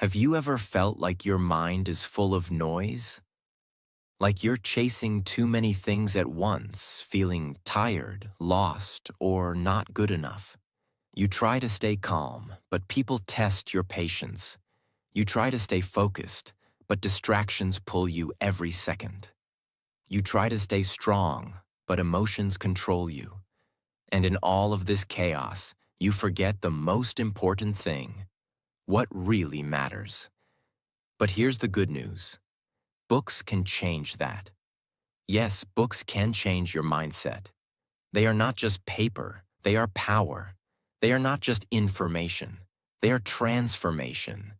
Have you ever felt like your mind is full of noise? Like you're chasing too many things at once, feeling tired, lost, or not good enough? You try to stay calm, but people test your patience. You try to stay focused, but distractions pull you every second. You try to stay strong, but emotions control you. And in all of this chaos, you forget the most important thing: what really matters. But here's the good news. Books can change that. Yes, books can change your mindset. They are not just paper, they are power. They are not just information, they are transformation.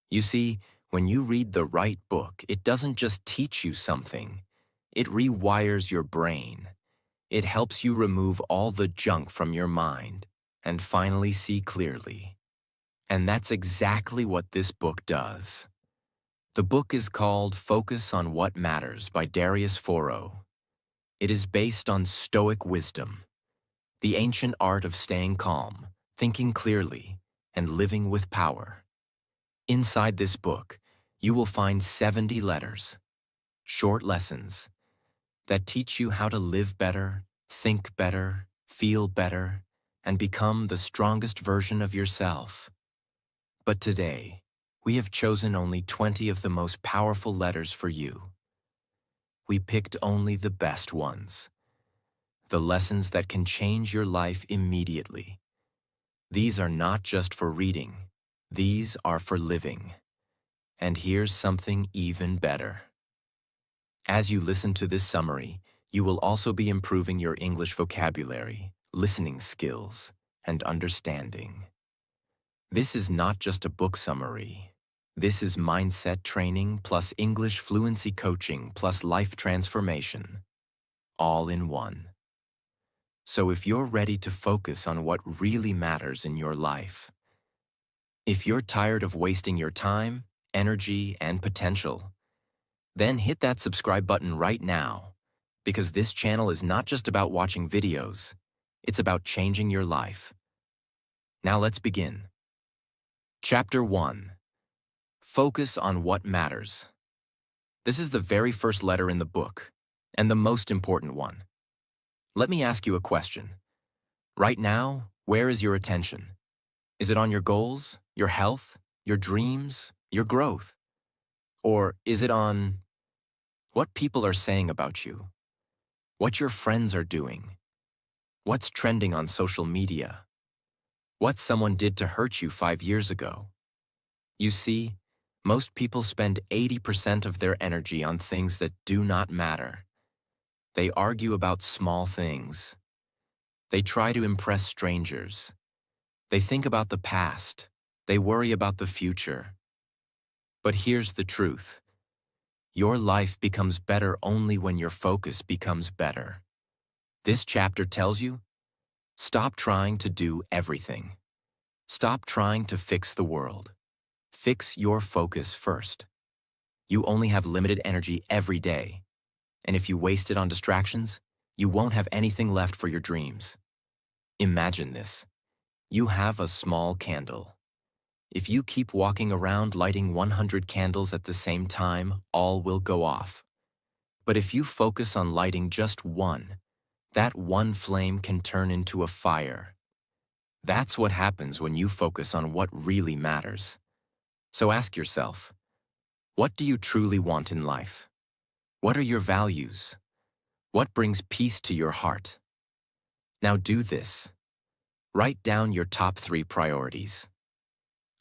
You see, when you read the right book, it doesn't just teach you something, it rewires your brain. It helps you remove all the junk from your mind and finally see clearly. And that's exactly what this book does. The book is called Focus on What Matters by Darius Foro. It is based on Stoic wisdom, the ancient art of staying calm, thinking clearly, and living with power. Inside this book, you will find 70 letters, short lessons, that teach you how to live better, think better, feel better, and become the strongest version of yourself. But today, we have chosen only 20 of the most powerful letters for you. We picked only the best ones, the lessons that can change your life immediately. These are not just for reading, these are for living. And here's something even better. As you listen to this summary, you will also be improving your English vocabulary, listening skills, and understanding. This is not just a book summary. This is mindset training plus English fluency coaching plus life transformation, all in one. So if you're ready to focus on what really matters in your life, if you're tired of wasting your time, energy, and potential, then hit that subscribe button right now, because this channel is not just about watching videos, it's about changing your life. Now let's begin. Chapter 1. Focus on what matters. This is the very first letter in the book, and the most important one. Let me ask you a question. Right now, where is your attention? Is it on your goals, your health, your dreams, your growth? Or is it on what people are saying about you? What your friends are doing? What's trending on social media? What someone did to hurt you 5 years ago? You see, most people spend 80% of their energy on things that do not matter. They argue about small things. They try to impress strangers. They think about the past. They worry about the future. But here's the truth. Your life becomes better only when your focus becomes better. This chapter tells you, stop trying to do everything. Stop trying to fix the world. Fix your focus first. You only have limited energy every day, and if you waste it on distractions, you won't have anything left for your dreams. Imagine this. You have a small candle. If you keep walking around lighting 100 candles at the same time, all will go off. But if you focus on lighting just one, that one flame can turn into a fire. That's what happens when you focus on what really matters. So ask yourself, what do you truly want in life? What are your values? What brings peace to your heart? Now do this. Write down your top 3 priorities.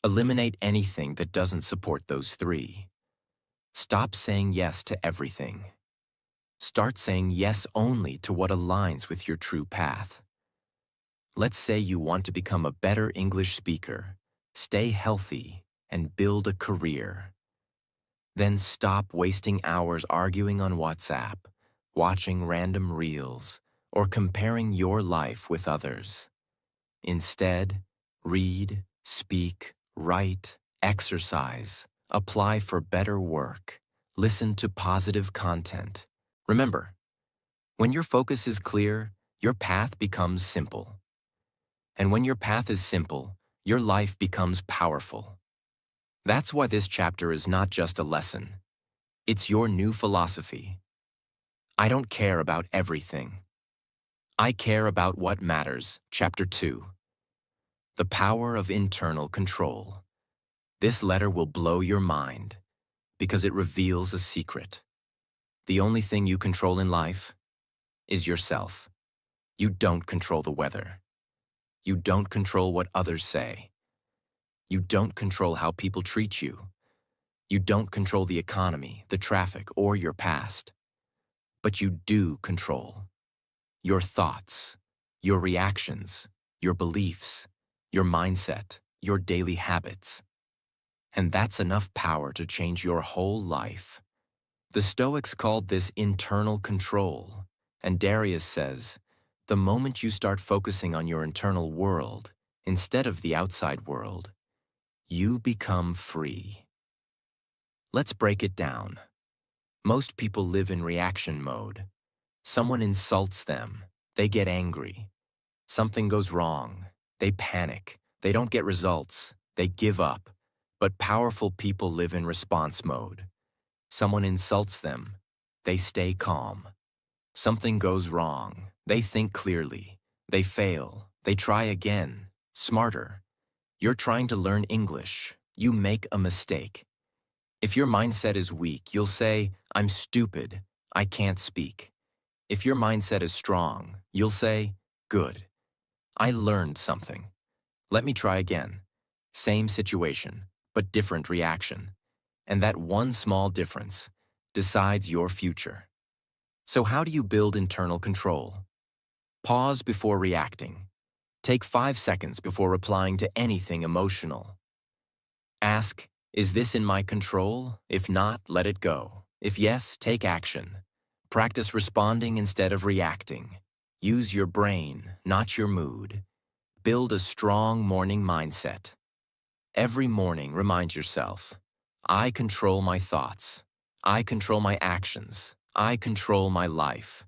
Eliminate anything that doesn't support those 3. Stop saying yes to everything. Start saying yes only to what aligns with your true path. Let's say you want to become a better English speaker, stay healthy, and build a career. Then stop wasting hours arguing on WhatsApp, watching random reels, or comparing your life with others. Instead, read, speak, write, exercise, apply for better work, listen to positive content. Remember, when your focus is clear, your path becomes simple. And when your path is simple, your life becomes powerful. That's why this chapter is not just a lesson. It's your new philosophy. I don't care about everything. I care about what matters. Chapter 2. The Power of Internal Control. This letter will blow your mind because it reveals a secret. The only thing you control in life is yourself. You don't control the weather. You don't control what others say. You don't control how people treat you. You don't control the economy, the traffic, or your past. But you do control your thoughts, your reactions, your beliefs, your mindset, your daily habits. And that's enough power to change your whole life. The Stoics called this internal control, and Darius says, the moment you start focusing on your internal world instead of the outside world, you become free. Let's break it down. Most people live in reaction mode. Someone insults them, they get angry. Something goes wrong, they panic. They don't get results, they give up. But powerful people live in response mode. Someone insults them, they stay calm. Something goes wrong, they think clearly. They fail, they try again, smarter. You're trying to learn English, you make a mistake. If your mindset is weak, you'll say, I'm stupid, I can't speak. If your mindset is strong, you'll say, good, I learned something. Let me try again. Same situation, but different reaction. And that one small difference decides your future. So how do you build internal control? Pause before reacting. Take 5 seconds before replying to anything emotional. Ask, is this in my control? If not, let it go. If yes, take action. Practice responding instead of reacting. Use your brain, not your mood. Build a strong morning mindset. Every morning, remind yourself, I control my thoughts. I control my actions. I control my life.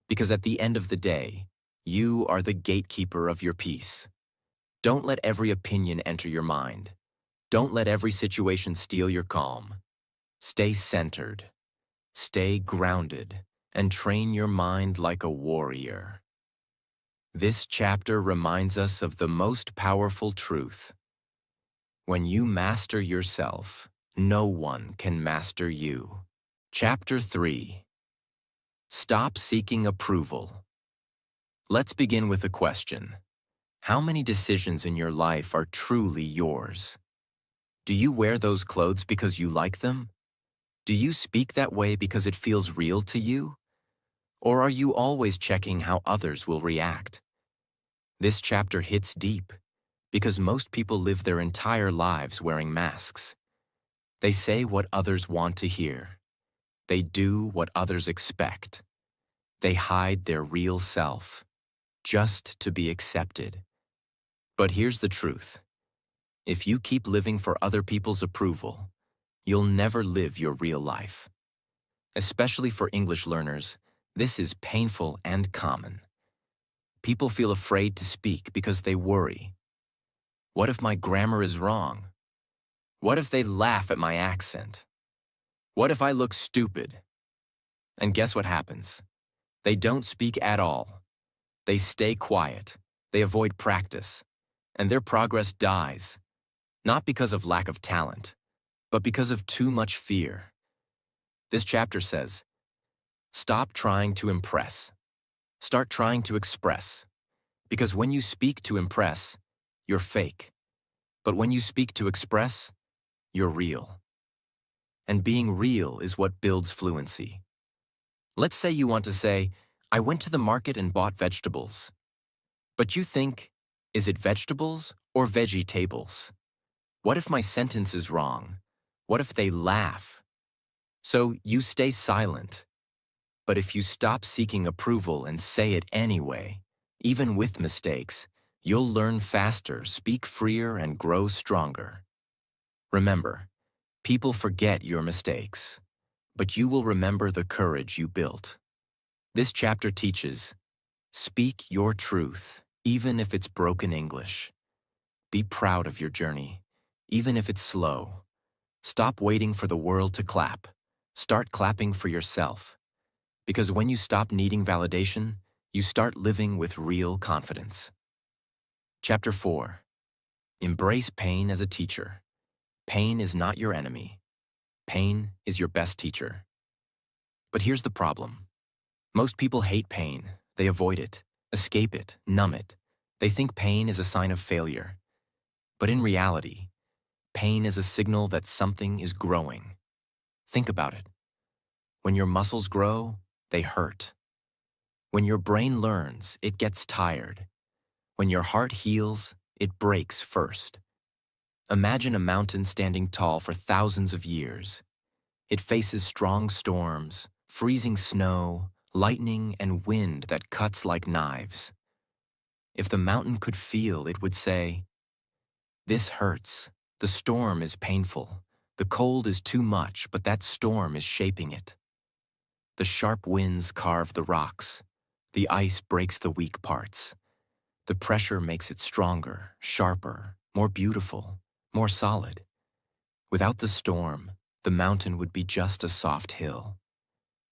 Because at the end of the day, you are the gatekeeper of your peace. Don't let every opinion enter your mind. Don't let every situation steal your calm. Stay centered. Stay grounded, and train your mind like a warrior. This chapter reminds us of the most powerful truth. When you master yourself, no one can master you. Chapter 3. Stop seeking approval. Let's begin with a question. How many decisions in your life are truly yours? Do you wear those clothes because you like them? Do you speak that way because it feels real to you? Or are you always checking how others will react? This chapter hits deep because most people live their entire lives wearing masks. They say what others want to hear. They do what others expect. They hide their real self, just to be accepted. But here's the truth. If you keep living for other people's approval, you'll never live your real life. Especially for English learners, this is painful and common. People feel afraid to speak because they worry. What if my grammar is wrong? What if they laugh at my accent? What if I look stupid? And guess what happens? They don't speak at all. They stay quiet. They avoid practice. And their progress dies, not because of lack of talent, but because of too much fear. This chapter says, stop trying to impress. Start trying to express. Because when you speak to impress, you're fake. But when you speak to express, you're real. And being real is what builds fluency. Let's say you want to say, I went to the market and bought vegetables. But you think, is it vegetables or veggie tables? What if my sentence is wrong? What if they laugh? So you stay silent. But if you stop seeking approval and say it anyway, even with mistakes, you'll learn faster, speak freer, and grow stronger. Remember, people forget your mistakes, but you will remember the courage you built. This chapter teaches, speak your truth, even if it's broken English. Be proud of your journey, even if it's slow. Stop waiting for the world to clap. Start clapping for yourself. Because when you stop needing validation, you start living with real confidence. Chapter 4. Embrace pain as a teacher. Pain is not your enemy. Pain is your best teacher. But here's the problem. Most people hate pain. They avoid it, escape it, numb it. They think pain is a sign of failure. But in reality, pain is a signal that something is growing. Think about it. When your muscles grow, they hurt. When your brain learns, it gets tired. When your heart heals, it breaks first. Imagine a mountain standing tall for thousands of years. It faces strong storms, freezing snow, lightning, and wind that cuts like knives. If the mountain could feel, it would say, "This hurts. The storm is painful. The cold is too much, but that storm is shaping it." The sharp winds carve the rocks. The ice breaks the weak parts. The pressure makes it stronger, sharper, more beautiful, more solid. Without the storm, the mountain would be just a soft hill.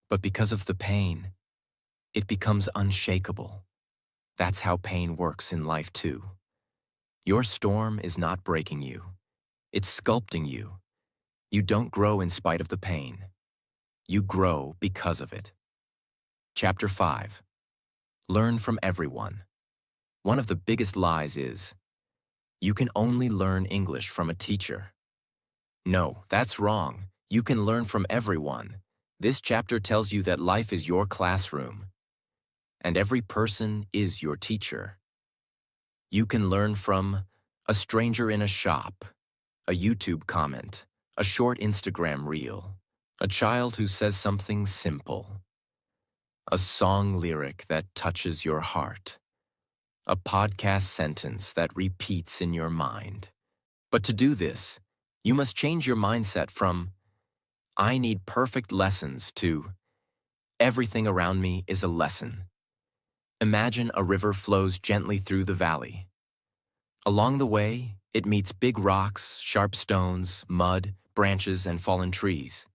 But because of the pain, it becomes unshakable. That's how pain works in life too. Your storm is not breaking you. It's sculpting you. You don't grow in spite of the pain. You grow because of it. Chapter 5. Learn from everyone. One of the biggest lies is, you can only learn English from a teacher. No, that's wrong. You can learn from everyone. This chapter tells you that life is your classroom, and every person is your teacher. You can learn from a stranger in a shop, a YouTube comment, a short Instagram reel, a child who says something simple, a song lyric that touches your heart, a podcast sentence that repeats in your mind. But to do this, you must change your mindset from, "I need perfect lessons," to, "Everything around me is a lesson." Imagine a river flows gently through the valley. Along the way, it meets big rocks, sharp stones, mud, branches, and fallen trees.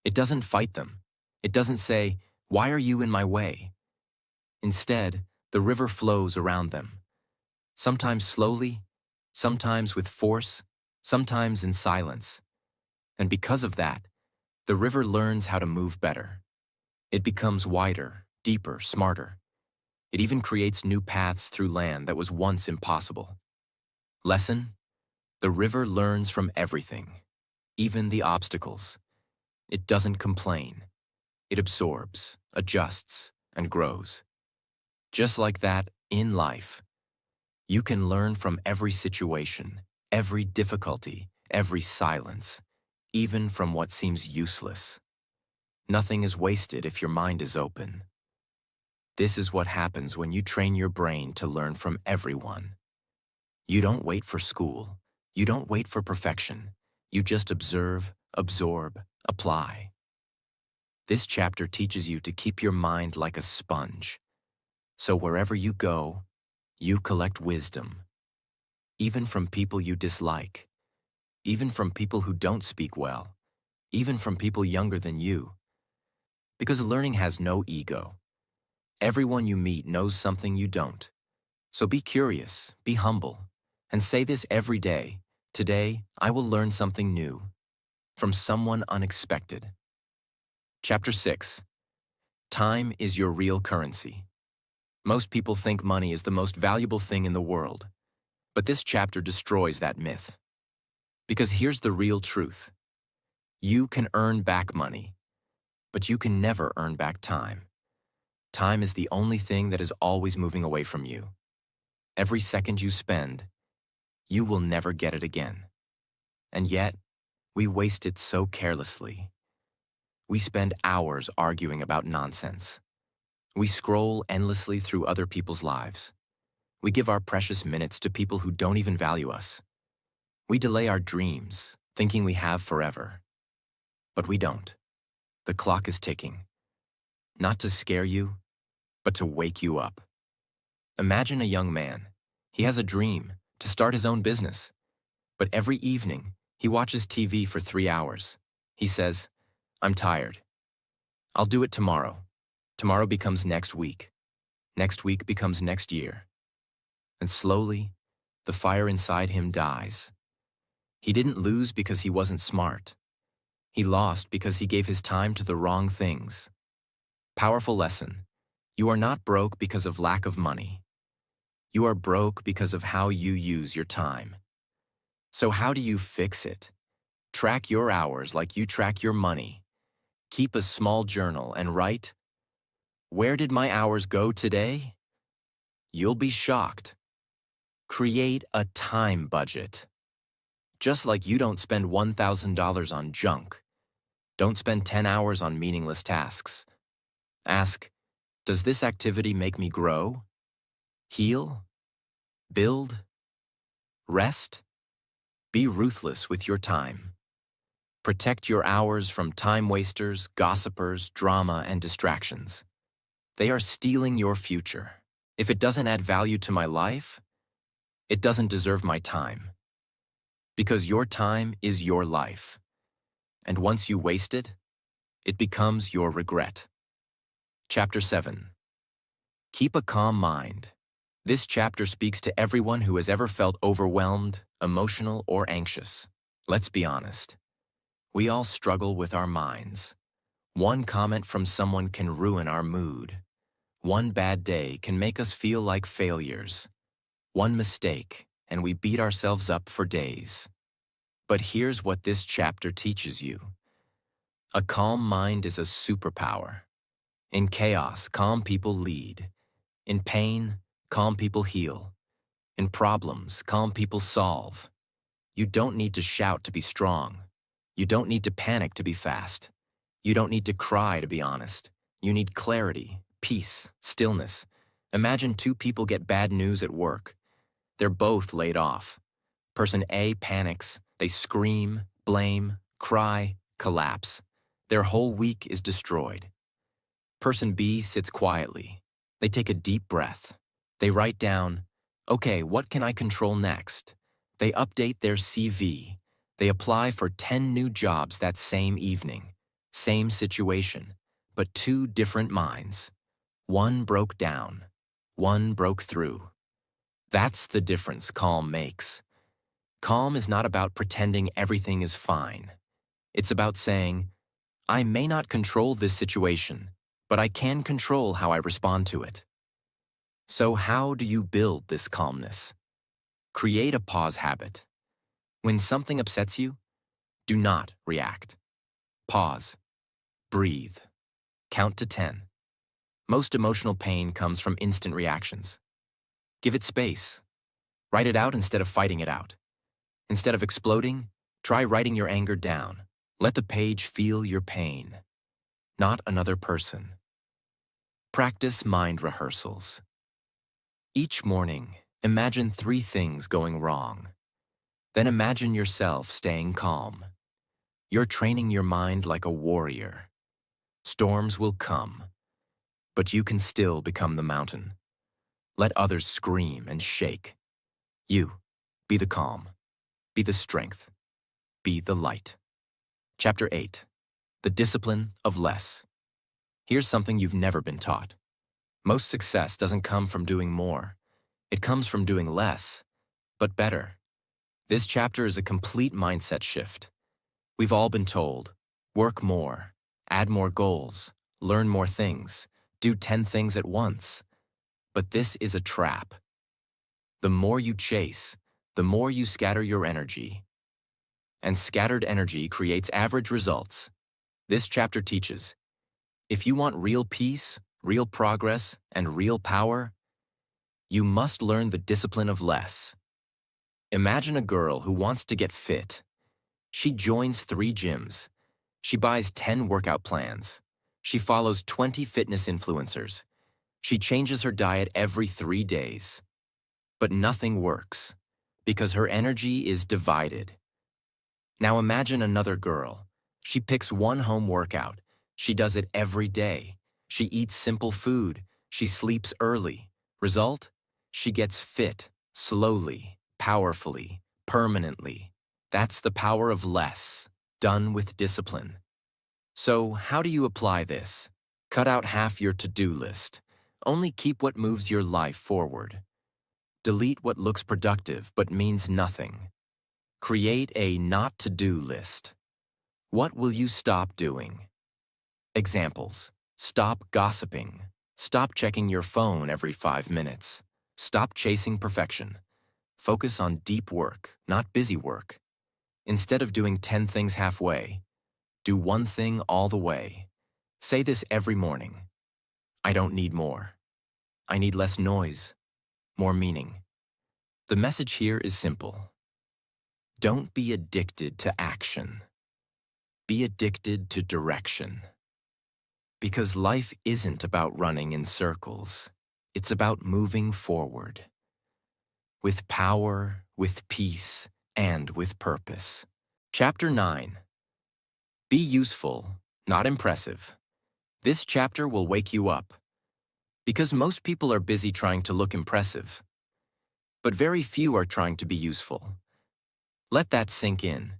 It doesn't fight them. It doesn't say, "Why are you in my way?" Instead, the river flows around them. Sometimes slowly, sometimes with force, sometimes in silence. And because of that, the river learns how to move better. It becomes wider, deeper, smarter. It even creates new paths through land that was once impossible. Lesson: the river learns from everything, even the obstacles. It doesn't complain. It absorbs, adjusts, and grows. Just like that, in life, you can learn from every situation, every difficulty, every silence, even from what seems useless. Nothing is wasted if your mind is open. This is what happens when you train your brain to learn from everyone. You don't wait for school. You don't wait for perfection. You just observe, absorb, apply. This chapter teaches you to keep your mind like a sponge. So wherever you go, you collect wisdom. Even from people you dislike. Even from people who don't speak well. Even from people younger than you. Because learning has no ego. Everyone you meet knows something you don't. So be curious, be humble, and say this every day. Today, I will learn something new from someone unexpected. Chapter 6. Time is your real currency. Most people think money is the most valuable thing in the world, but this chapter destroys that myth. Because here's the real truth. You can earn back money, but you can never earn back time. Time is the only thing that is always moving away from you. Every second you spend, you will never get it again. And yet, we waste it so carelessly. We spend hours arguing about nonsense. We scroll endlessly through other people's lives. We give our precious minutes to people who don't even value us. We delay our dreams, thinking we have forever. But we don't. The clock is ticking. Not to scare you, but to wake you up. Imagine a young man. He has a dream to start his own business. But every evening, He watches TV for 3 hours. He says, "I'm tired. I'll do it tomorrow." Tomorrow becomes next week. Next week becomes next year. And slowly, the fire inside him dies. He didn't lose because he wasn't smart. He lost because he gave his time to the wrong things. Powerful lesson. You are not broke because of lack of money. You are broke because of how you use your time. So how do you fix it? Track your hours like you track your money. Keep a small journal and write, "Where did my hours go today?" You'll be shocked. Create a time budget. Just like you don't spend $1,000 on junk. Don't spend 10 hours on meaningless tasks. Ask, does this activity make me grow? Heal? Build? Rest? Be ruthless with your time. Protect your hours from time wasters, gossipers, drama, and distractions. They are stealing your future. If it doesn't add value to my life, it doesn't deserve my time. Because your time is your life. And once you waste it, it becomes your regret. Chapter 7. Keep a calm mind. This chapter speaks to everyone who has ever felt overwhelmed, emotional, or anxious. Let's be honest. We all struggle with our minds. One comment from someone can ruin our mood. One bad day can make us feel like failures. One mistake, and we beat ourselves up for days. But here's what this chapter teaches you. A calm mind is a superpower. In chaos, calm people lead. In pain, calm people heal. In problems, calm people solve. You don't need to shout to be strong. You don't need to panic to be fast. You don't need to cry to be honest. You need clarity, peace, stillness. Imagine two people get bad news at work. They're both laid off. Person A panics. They scream, blame, cry, collapse. Their whole week is destroyed. Person B sits quietly. They take a deep breath. They write down, "Okay, what can I control next?" They update their CV. They apply for 10 new jobs that same evening. Same situation, but two different minds. One broke down. One broke through. That's the difference calm makes. Calm is not about pretending everything is fine. It's about saying, I may not control this situation, but I can control how I respond to it. So how do you build this calmness? Create a pause habit. When something upsets you, do not react. Pause. Breathe. Count to 10. Most emotional pain comes from instant reactions. Give it space. Write it out instead of fighting it out. Instead of exploding, try writing your anger down. Let the page feel your pain, not another person. Practice mind rehearsals. Each morning, imagine 3 things going wrong. Then imagine yourself staying calm. You're training your mind like a warrior. Storms will come, but you can still become the mountain. Let others scream and shake. You, be the calm. Be the strength. Be the light. Chapter 8. The Discipline of Less. Here's something you've never been taught. Most success doesn't come from doing more. It comes from doing less, but better. This chapter is a complete mindset shift. We've all been told, work more, add more goals, learn more things, do 10 things at once. But this is a trap. The more you chase, the more you scatter your energy. And scattered energy creates average results. This chapter teaches, if you want real peace, real progress, and real power, you must learn the discipline of less. Imagine a girl who wants to get fit. She joins 3 gyms. She buys 10 workout plans. She follows 20 fitness influencers. She changes her diet every 3 days. But nothing works, because her energy is divided. Now imagine another girl. She picks one home workout. She does it every day. She eats simple food. She sleeps early. Result? She gets fit, slowly, powerfully, permanently. That's the power of less, done with discipline. So, how do you apply this? Cut out half your to-do list. Only keep what moves your life forward. Delete what looks productive but means nothing. Create a not-to-do list. What will you stop doing? Examples: stop gossiping. Stop checking your phone every 5 minutes. Stop chasing perfection. Focus on deep work, not busy work. Instead of doing 10 things halfway, do one thing all the way. Say this every morning. I don't need more. I need less noise, more meaning. The message here is simple. Don't be addicted to action. Be addicted to direction. Because life isn't about running in circles. It's about moving forward. With power, with peace, and with purpose. Chapter 9. Be useful, not impressive. This chapter will wake you up. Because most people are busy trying to look impressive. But very few are trying to be useful. Let that sink in.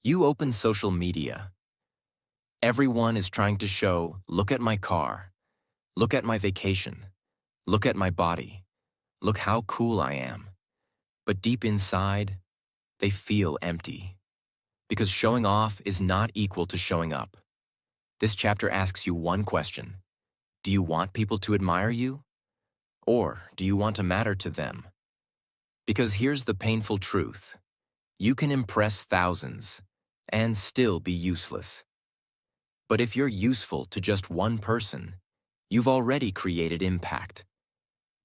You open social media. Everyone is trying to show, look at my car, look at my vacation, look at my body, look how cool I am. But deep inside, they feel empty. Because showing off is not equal to showing up. This chapter asks you one question. Do you want people to admire you? Or do you want to matter to them? Because here's the painful truth. You can impress thousands and still be useless. But if you're useful to just one person, you've already created impact.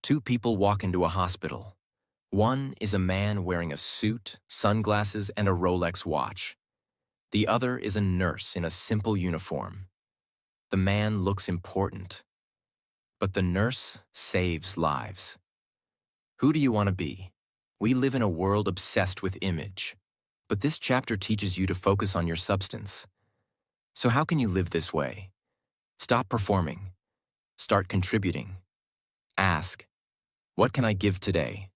2 people walk into a hospital. One is a man wearing a suit, sunglasses, and a Rolex watch. The other is a nurse in a simple uniform. The man looks important, but the nurse saves lives. Who do you want to be? We live in a world obsessed with image, but this chapter teaches you to focus on your substance. So how can you live this way? Stop performing. Start contributing. Ask, what can I give today?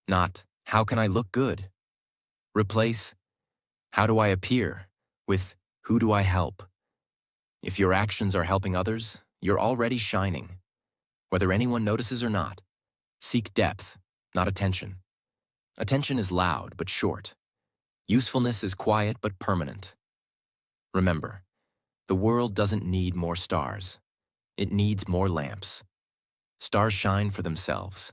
Not, how can I look good? Replace, how do I appear? With, who do I help? If your actions are helping others, you're already shining. Whether anyone notices or not, seek depth, not attention. Attention is loud but short. Usefulness is quiet but permanent. Remember, the world doesn't need more stars. It needs more lamps. Stars shine for themselves.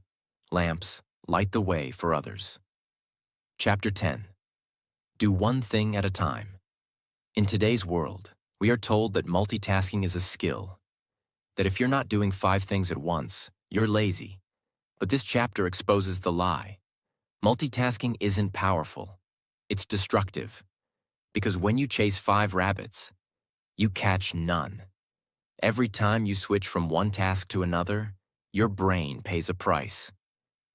Lamps light the way for others. Chapter 10. Do one thing at a time. In today's world, we are told that multitasking is a skill. That if you're not doing 5 things at once, you're lazy. But this chapter exposes the lie. Multitasking isn't powerful. It's destructive. Because when you chase 5 rabbits, you catch none. Every time you switch from one task to another, your brain pays a price.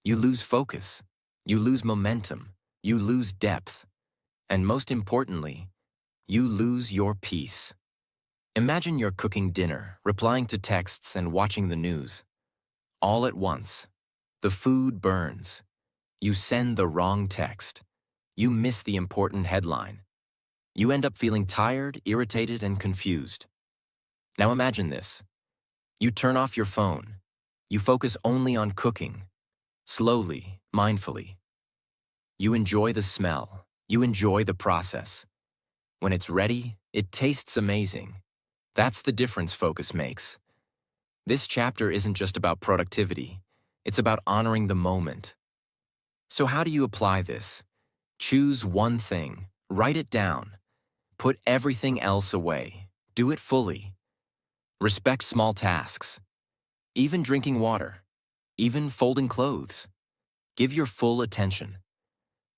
You lose focus. You lose momentum. You lose depth. And most importantly, you lose your peace. Imagine you're cooking dinner, replying to texts, and watching the news. All at once, the food burns. You send the wrong text. You miss the important headline. You end up feeling tired, irritated, and confused. Now imagine this. You turn off your phone. You focus only on cooking. Slowly, mindfully. You enjoy the smell. You enjoy the process. When it's ready, it tastes amazing. That's the difference focus makes. This chapter isn't just about productivity. It's about honoring the moment. So how do you apply this? Choose one thing. Write it down. Put everything else away. Do it fully. Respect small tasks. Even drinking water. Even folding clothes. Give your full attention.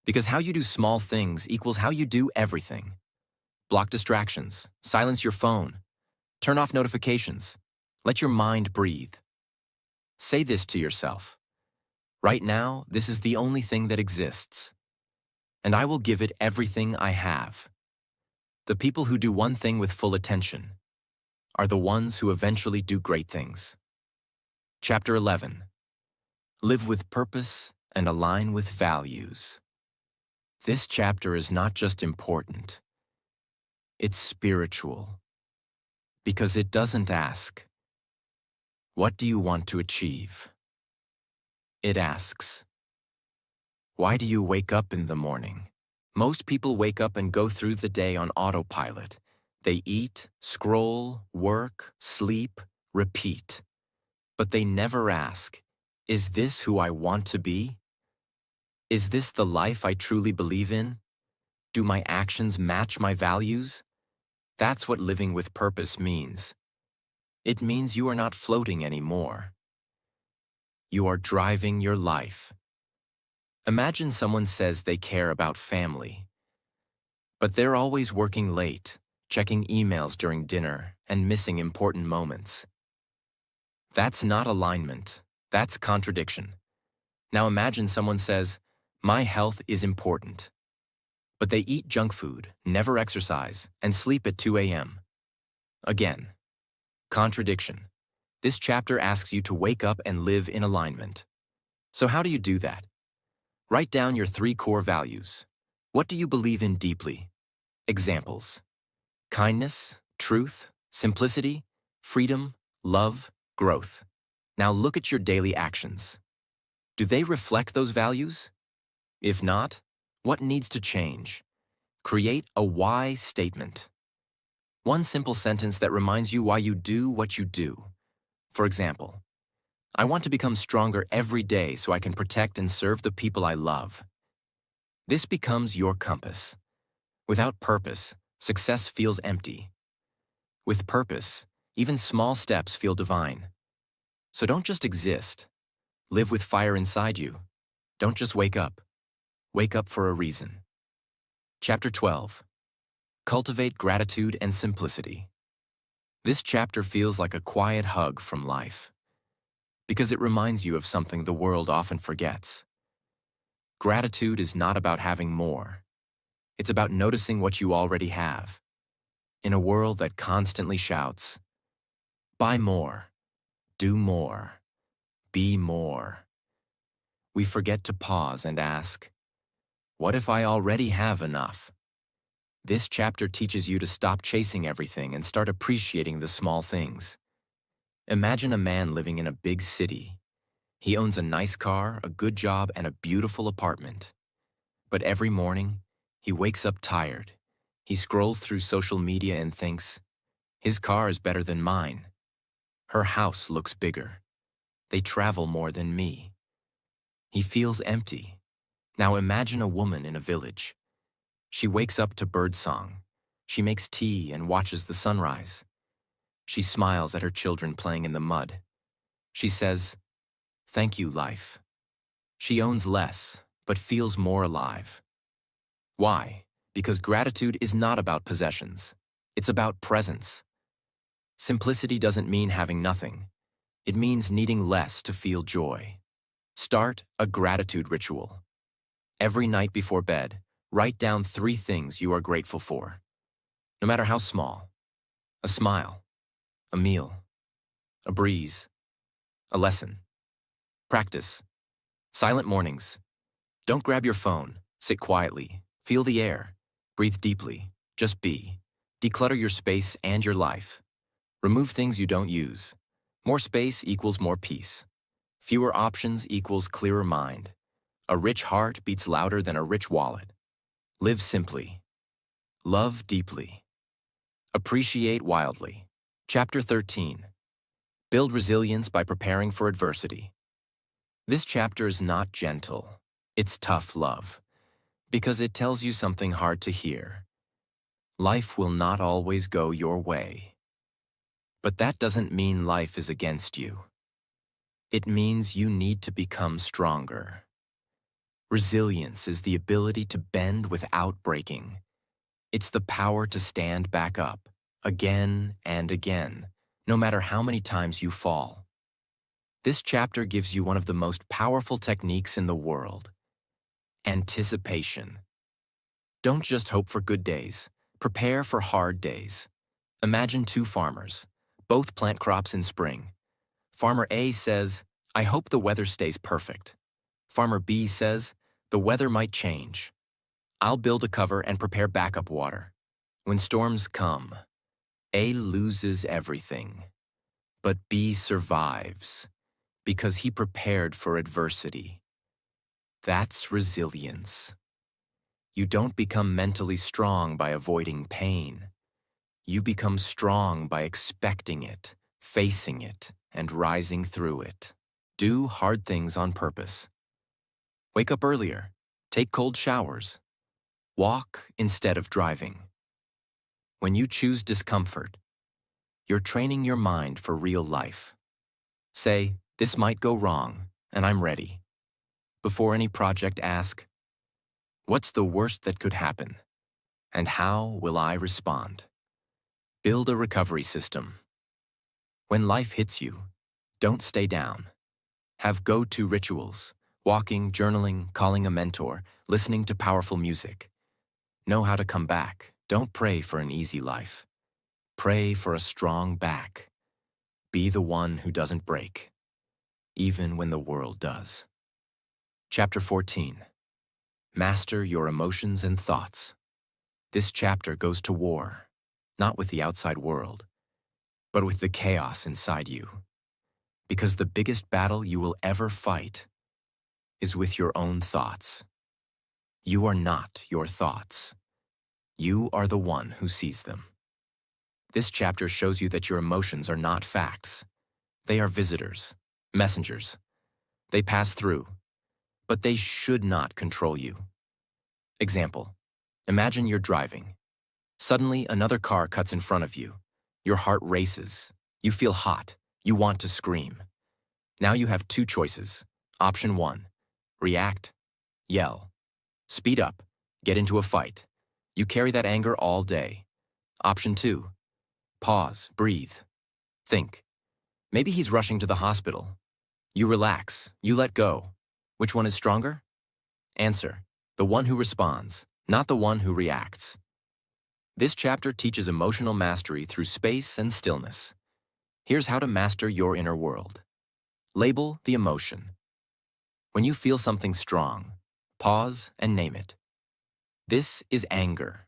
Because how you do small things equals how you do everything. Block distractions. Silence your phone. Turn off notifications. Let your mind breathe. Say this to yourself. Right now, this is the only thing that exists. And I will give it everything I have. The people who do one thing with full attention are the ones who eventually do great things. Chapter 11. Live with purpose and align with values. This chapter is not just important, it's spiritual, because it doesn't ask, what do you want to achieve? It asks, why do you wake up in the morning? Most people wake up and go through the day on autopilot. They eat, scroll, work, sleep, repeat. But they never ask, is this who I want to be? Is this the life I truly believe in? Do my actions match my values? That's what living with purpose means. It means you are not floating anymore. You are driving your life. Imagine someone says they care about family, but they're always working late, checking emails during dinner, and missing important moments. That's not alignment, that's contradiction. Now imagine someone says, my health is important, but they eat junk food, never exercise, and sleep at 2 a.m. Again, contradiction. This chapter asks you to wake up and live in alignment. So how do you do that? Write down your 3 core values. What do you believe in deeply? Examples: kindness, truth, simplicity, freedom, love, growth. Now look at your daily actions. Do they reflect those values? If not, what needs to change? Create a why statement. One simple sentence that reminds you why you do what you do. For example, I want to become stronger every day so I can protect and serve the people I love. This becomes your compass. Without purpose, success feels empty. With purpose, even small steps feel divine. So don't just exist. Live with fire inside you. Don't just wake up. Wake up for a reason. Chapter 12. Cultivate gratitude and simplicity. This chapter feels like a quiet hug from life, because it reminds you of something the world often forgets. Gratitude is not about having more. It's about noticing what you already have. In a world that constantly shouts, buy more, do more, be more, we forget to pause and ask, what if I already have enough? This chapter teaches you to stop chasing everything and start appreciating the small things. Imagine a man living in a big city. He owns a nice car, a good job, and a beautiful apartment. But every morning, he wakes up tired. He scrolls through social media and thinks, his car is better than mine. Her house looks bigger. They travel more than me. He feels empty. Now imagine a woman in a village. She wakes up to birdsong. She makes tea and watches the sunrise. She smiles at her children playing in the mud. She says, thank you, life. She owns less, but feels more alive. Why? Because gratitude is not about possessions. It's about presence. Simplicity doesn't mean having nothing. It means needing less to feel joy. Start a gratitude ritual. Every night before bed, write down 3 things you are grateful for. No matter how small. A smile, a meal, a breeze, a lesson. Practice. Silent mornings. Don't grab your phone. Sit quietly. Feel the air. Breathe deeply. Just be. Declutter your space and your life. Remove things you don't use. More space equals more peace. Fewer options equals clearer mind. A rich heart beats louder than a rich wallet. Live simply. Love deeply. Appreciate wildly. Chapter 13. Build resilience by preparing for adversity. This chapter is not gentle. It's tough love, because it tells you something hard to hear. Life will not always go your way. But that doesn't mean life is against you. It means you need to become stronger. Resilience is the ability to bend without breaking. It's the power to stand back up, again and again, no matter how many times you fall. This chapter gives you one of the most powerful techniques in the world: anticipation. Don't just hope for good days. Prepare for hard days. Imagine 2 farmers. Both plant crops in spring. Farmer A says, I hope the weather stays perfect. Farmer B says, the weather might change. I'll build a cover and prepare backup water. When storms come, A loses everything, but B survives because he prepared for adversity. That's resilience. You don't become mentally strong by avoiding pain. You become strong by expecting it, facing it, and rising through it. Do hard things on purpose. Wake up earlier. Take cold showers. Walk instead of driving. When you choose discomfort, you're training your mind for real life. Say, this might go wrong, and I'm ready. Before any project, ask, what's the worst that could happen? And how will I respond? Build a recovery system. When life hits you, don't stay down. Have go-to rituals, walking, journaling, calling a mentor, listening to powerful music. Know how to come back. Don't pray for an easy life. Pray for a strong back. Be the one who doesn't break, even when the world does. Chapter 14. Master your emotions and thoughts. This chapter goes to war, not with the outside world, but with the chaos inside you. Because the biggest battle you will ever fight is with your own thoughts. You are not your thoughts. You are the one who sees them. This chapter shows you that your emotions are not facts. They are visitors, messengers. They pass through, but they should not control you. Example, imagine you're driving. Suddenly, another car cuts in front of you. Your heart races. You feel hot. You want to scream. Now you have two choices. Option 1, react, yell. Speed up, get into a fight. You carry that anger all day. Option 2, pause, breathe, think. Maybe he's rushing to the hospital. You relax, you let go. Which one is stronger? Answer, the one who responds, not the one who reacts. This chapter teaches emotional mastery through space and stillness. Here's how to master your inner world. Label the emotion. When you feel something strong, pause and name it. This is anger.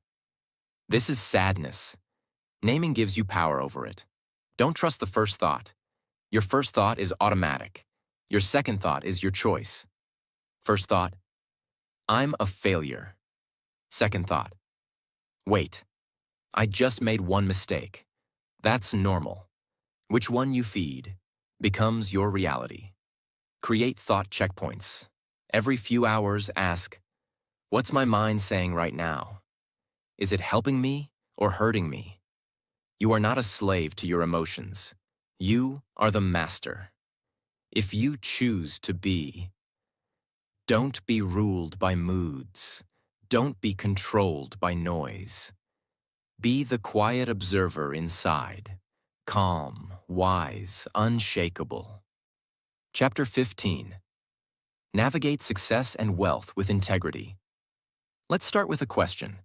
This is sadness. Naming gives you power over it. Don't trust the first thought. Your first thought is automatic. Your second thought is your choice. First thought, I'm a failure. Second thought, wait, I just made one mistake. That's normal. Which one you feed becomes your reality. Create thought checkpoints. Every few hours, ask, what's my mind saying right now? Is it helping me or hurting me? You are not a slave to your emotions. You are the master. If you choose to be, don't be ruled by moods. Don't be controlled by noise. Be the quiet observer inside, calm, wise, unshakable. Chapter 15. Navigate success and wealth with integrity. Let's start with a question.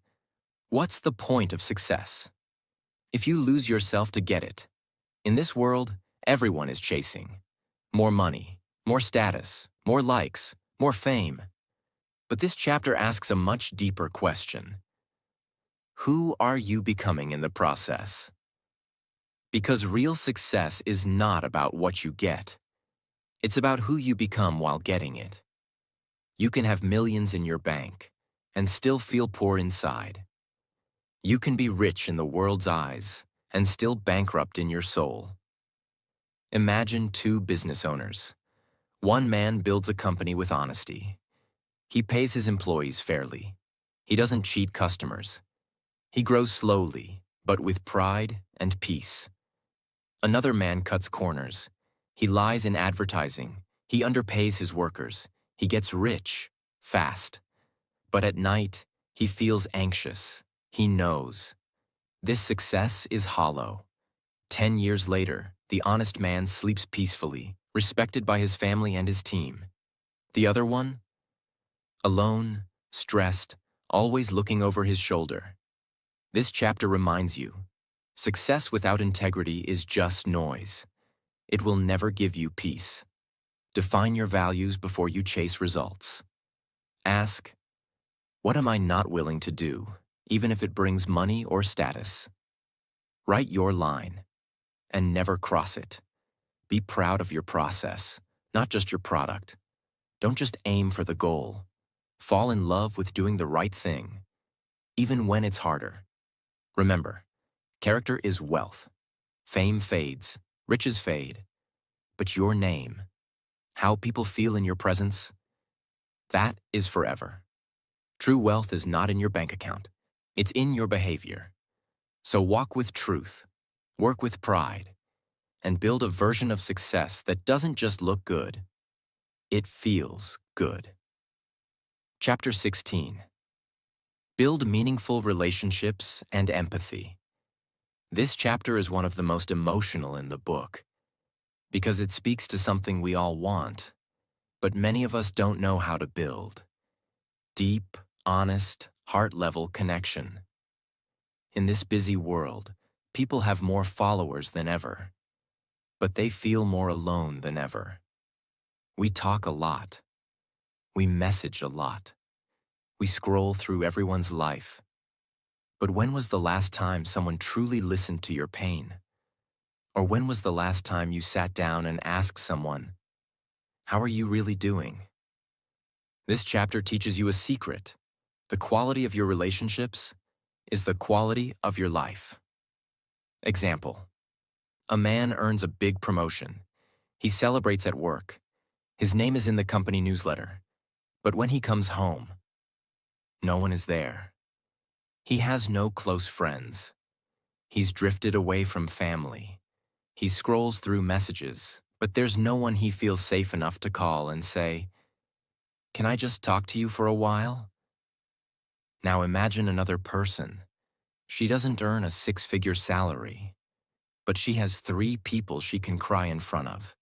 What's the point of success? If you lose yourself to get it, in this world, everyone is chasing. More money, more status, more likes, more fame. But this chapter asks a much deeper question. Who are you becoming in the process? Because real success is not about what you get. It's about who you become while getting it. You can have millions in your bank and still feel poor inside. You can be rich in the world's eyes and still bankrupt in your soul. Imagine two business owners. One man builds a company with honesty. He pays his employees fairly. He doesn't cheat customers. He grows slowly, but with pride and peace. Another man cuts corners. He lies in advertising. He underpays his workers. He gets rich, fast. But at night, he feels anxious. He knows. This success is hollow. 10 years later, the honest man sleeps peacefully, respected by his family and his team. The other one? Alone, stressed, always looking over his shoulder. This chapter reminds you, success without integrity is just noise. It will never give you peace. Define your values before you chase results. Ask, What am I not willing to do, even if it brings money or status? Write your line and never cross it. Be proud of your process, not just your product. Don't just aim for the goal. Fall in love with doing the right thing, even when it's harder. Remember, character is wealth. Fame fades, riches fade. But your name, how people feel in your presence, that is forever. True wealth is not in your bank account. It's in your behavior. So walk with truth, work with pride, and build a version of success that doesn't just look good, it feels good. Chapter 16. Build meaningful relationships and empathy. This chapter is one of the most emotional in the book because it speaks to something we all want, but many of us don't know how to build. Deep, honest, heart-level connection. In this busy world, people have more followers than ever, but they feel more alone than ever. We talk a lot. We message a lot. We scroll through everyone's life. But when was the last time someone truly listened to your pain? Or when was the last time you sat down and asked someone, "How are you really doing?" This chapter teaches you a secret. The quality of your relationships is the quality of your life. Example: a man earns a big promotion. He celebrates at work. His name is in the company newsletter. But when he comes home, no one is there. He has no close friends. He's drifted away from family. He scrolls through messages, but there's no one he feels safe enough to call and say, "Can I just talk to you for a while?" Now imagine another person. She doesn't earn a six-figure salary, but she has 3 people she can cry in front of.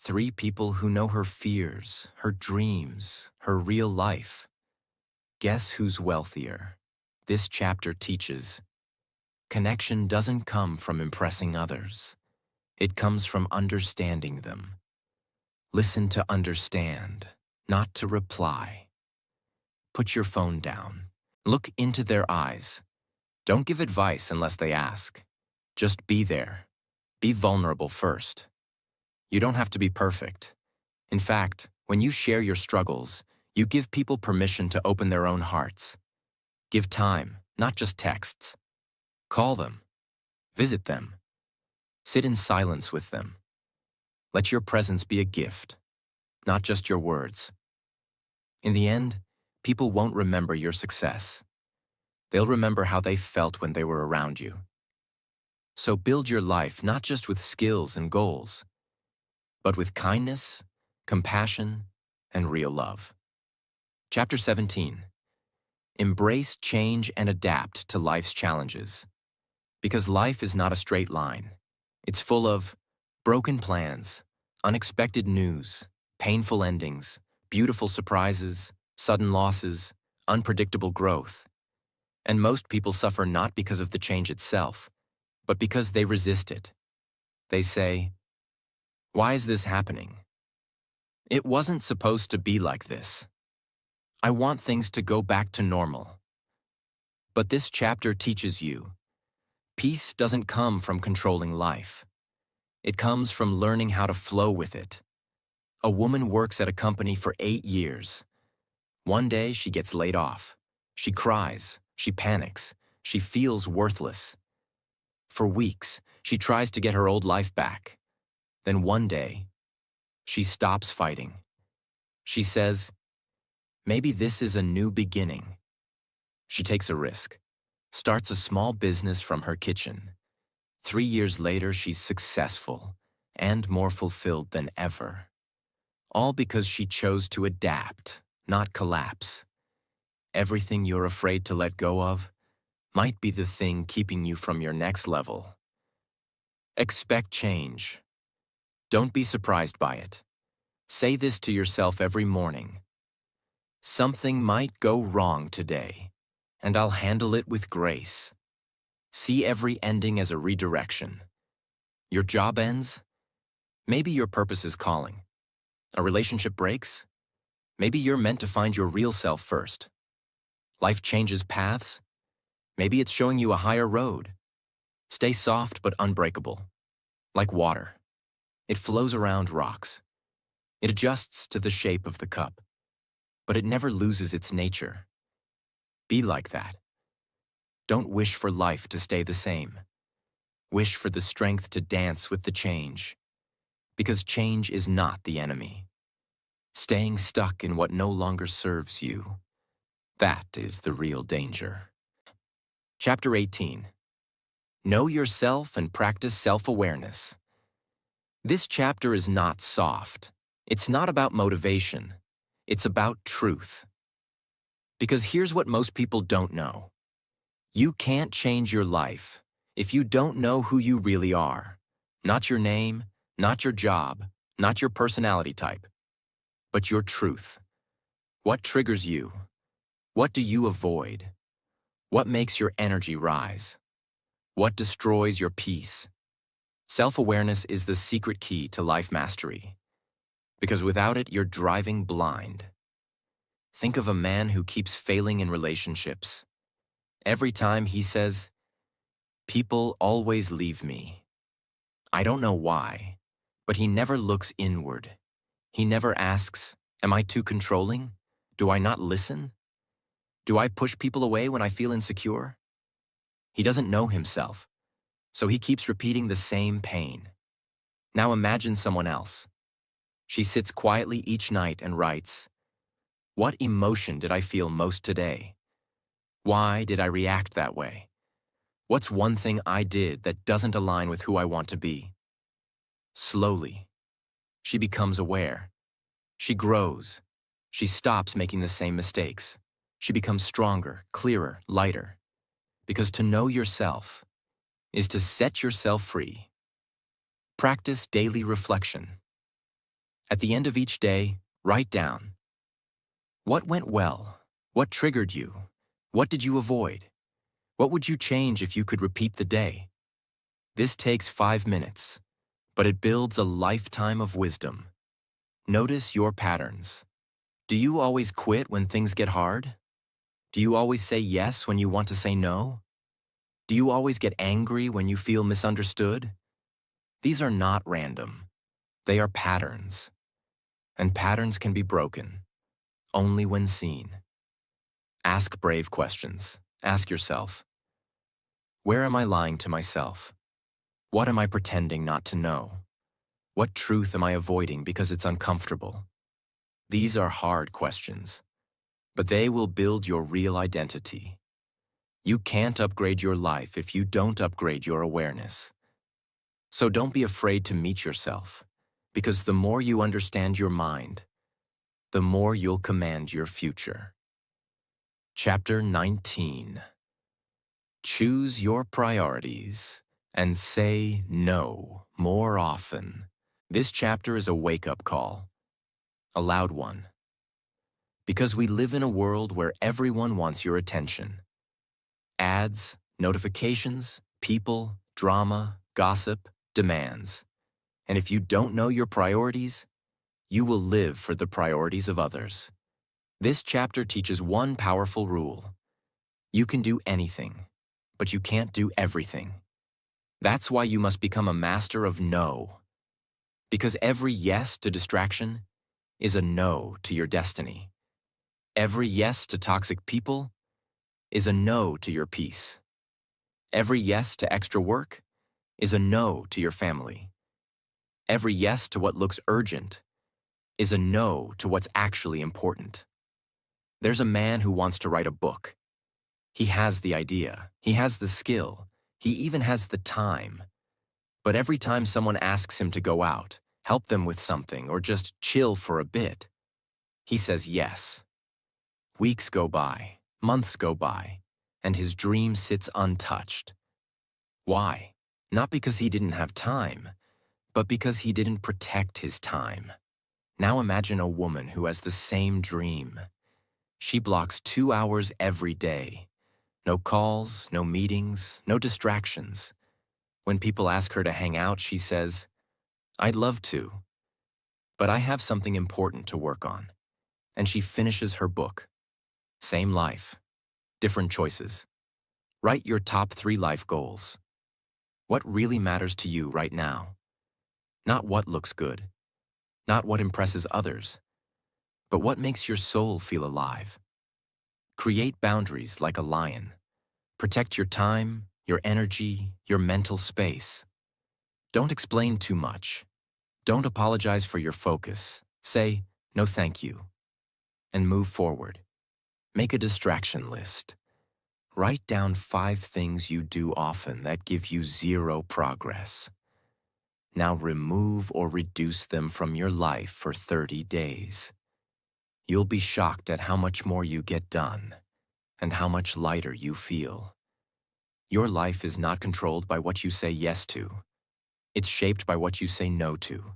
3 people who know her fears, her dreams, her real life. Guess who's wealthier? This chapter teaches connection doesn't come from impressing others. It comes from understanding them. Listen to understand, not to reply. Put your phone down. Look into their eyes. Don't give advice unless they ask. Just be there. Be vulnerable first. You don't have to be perfect. In fact, when you share your struggles, you give people permission to open their own hearts. Give time, not just texts. Call them. Visit them. Sit in silence with them. Let your presence be a gift, not just your words. In the end, people won't remember your success. They'll remember how they felt when they were around you. So build your life not just with skills and goals, but with kindness, compassion, and real love. Chapter 17. Embrace change and adapt to life's challenges. Because life is not a straight line. It's full of broken plans, unexpected news, painful endings, beautiful surprises, sudden losses, unpredictable growth. And most people suffer not because of the change itself, but because they resist it. They say, "Why is this happening? It wasn't supposed to be like this. I want things to go back to normal." But this chapter teaches you, peace doesn't come from controlling life. It comes from learning how to flow with it. A woman works at a company for 8 years. One day she gets laid off. She cries, she panics, she feels worthless. For weeks, she tries to get her old life back. Then one day, she stops fighting. She says, "Maybe this is a new beginning." She takes a risk, starts a small business from her kitchen. 3 years later, she's successful and more fulfilled than ever. All because she chose to adapt, not collapse. Everything you're afraid to let go of might be the thing keeping you from your next level. Expect change. Don't be surprised by it. Say this to yourself every morning. Something might go wrong today, and I'll handle it with grace. See every ending as a redirection. Your job ends? Maybe your purpose is calling. A relationship breaks? Maybe you're meant to find your real self first. Life changes paths. Maybe it's showing you a higher road. Stay soft but unbreakable. Like water. It flows around rocks. It adjusts to the shape of the cup. But it never loses its nature. Be like that. Don't wish for life to stay the same. Wish for the strength to dance with the change. Because change is not the enemy. Staying stuck in what no longer serves you, that is the real danger. Chapter 18. Know yourself and practice self-awareness. This chapter is not soft. It's not about motivation. It's about truth. Because here's what most people don't know. You can't change your life if you don't know who you really are. Not your name, not your job, not your personality type, but your truth. What triggers you? What do you avoid? What makes your energy rise? What destroys your peace? Self-awareness is the secret key to life mastery. Because without it, you're driving blind. Think of a man who keeps failing in relationships. Every time he says, "People always leave me. I don't know why," but he never looks inward. He never asks, "Am I too controlling? Do I not listen? Do I push people away when I feel insecure?" He doesn't know himself, so he keeps repeating the same pain. Now imagine someone else. She sits quietly each night and writes, "What emotion did I feel most today? Why did I react that way? What's one thing I did that doesn't align with who I want to be?" Slowly, she becomes aware. She grows. She stops making the same mistakes. She becomes stronger, clearer, lighter. Because to know yourself is to set yourself free. Practice daily reflection. At the end of each day, write down, what went well? What triggered you? What did you avoid? What would you change if you could repeat the day? This takes 5 minutes, but it builds a lifetime of wisdom. Notice your patterns. Do you always quit when things get hard? Do you always say yes when you want to say no? Do you always get angry when you feel misunderstood? These are not random. They are patterns. And patterns can be broken, only when seen. Ask brave questions. Ask yourself, where am I lying to myself? What am I pretending not to know? What truth am I avoiding because it's uncomfortable? These are hard questions, but they will build your real identity. You can't upgrade your life if you don't upgrade your awareness. So don't be afraid to meet yourself, because the more you understand your mind, the more you'll command your future. Chapter 19. Choose your priorities and say no more often. This chapter is a wake-up call, a loud one. Because we live in a world where everyone wants your attention. Ads, notifications, people, drama, gossip, demands. And if you don't know your priorities, you will live for the priorities of others. This chapter teaches one powerful rule. You can do anything, but you can't do everything. That's why you must become a master of no. Because every yes to distraction is a no to your destiny. Every yes to toxic people is a no to your peace. Every yes to extra work is a no to your family. Every yes to what looks urgent is a no to what's actually important. There's a man who wants to write a book. He has the idea, he has the skill, he even has the time. But every time someone asks him to go out, help them with something, or just chill for a bit, he says yes. Weeks go by, months go by, and his dream sits untouched. Why? Not because he didn't have time, but because he didn't protect his time. Now imagine a woman who has the same dream. She blocks 2 hours every day. No calls, no meetings, no distractions. When people ask her to hang out, she says, "I'd love to, but I have something important to work on." And she finishes her book. Same life, different choices. Write your top 3 life goals. What really matters to you right now? Not what looks good, not what impresses others, but what makes your soul feel alive. Create boundaries like a lion. Protect your time, your energy, your mental space. Don't explain too much. Don't apologize for your focus. Say, no thank you, and move forward. Make a distraction list. Write down 5 things you do often that give you 0 progress. Now remove or reduce them from your life for 30 days. You'll be shocked at how much more you get done and how much lighter you feel. Your life is not controlled by what you say yes to. It's shaped by what you say no to.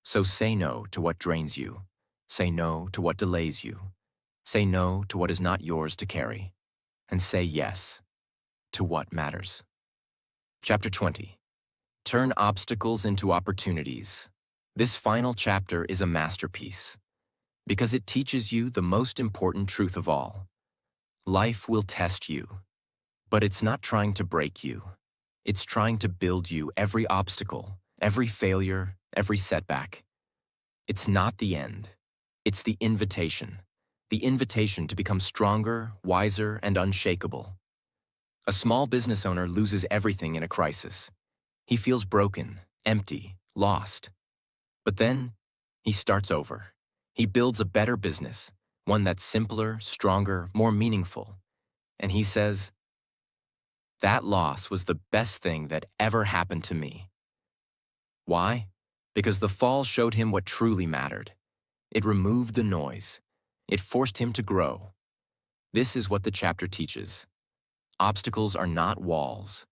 So say no to what drains you. Say no to what delays you. Say no to what is not yours to carry. And say yes to what matters. Chapter 20. Turn obstacles into opportunities. This final chapter is a masterpiece because it teaches you the most important truth of all. Life will test you, but it's not trying to break you. It's trying to build you every obstacle, every failure, every setback. It's not the end. It's the invitation to become stronger, wiser, and unshakable. A small business owner loses everything in a crisis. He feels broken, empty, lost. But then, he starts over. He builds a better business, one that's simpler, stronger, more meaningful. And he says, "That loss was the best thing that ever happened to me." Why? Because the fall showed him what truly mattered. It removed the noise. It forced him to grow. This is what the chapter teaches. Obstacles are not walls.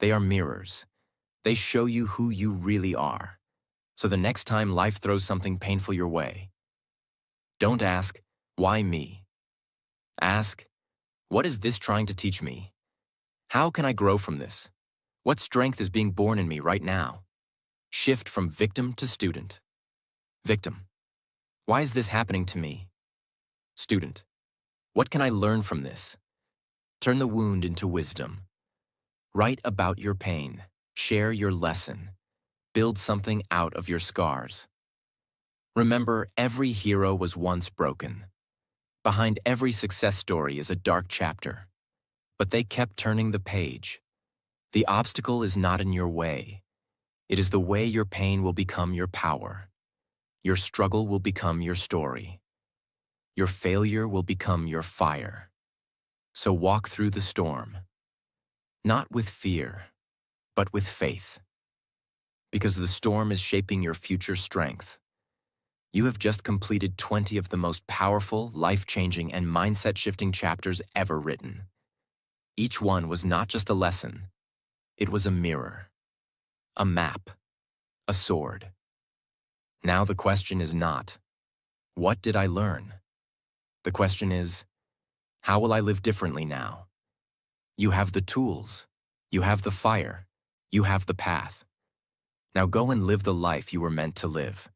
They are mirrors. They show you who you really are. So the next time life throws something painful your way, don't ask, "Why me?" Ask, "What is this trying to teach me? How can I grow from this? What strength is being born in me right now?" Shift from victim to student. Victim: why is this happening to me? Student: what can I learn from this? Turn the wound into wisdom. Write about your pain. Share your lesson. Build something out of your scars. Remember, every hero was once broken. Behind every success story is a dark chapter. But they kept turning the page. The obstacle is not in your way. It is the way your pain will become your power. Your struggle will become your story. Your failure will become your fire. So walk through the storm, not with fear, but with faith. Because the storm is shaping your future strength. You have just completed 20 of the most powerful, life-changing, and mindset-shifting chapters ever written. Each one was not just a lesson. It was a mirror, a map, a sword. Now the question is not, what did I learn? The question is, how will I live differently now? You have the tools. You have the fire. You have the path. Now go and live the life you were meant to live.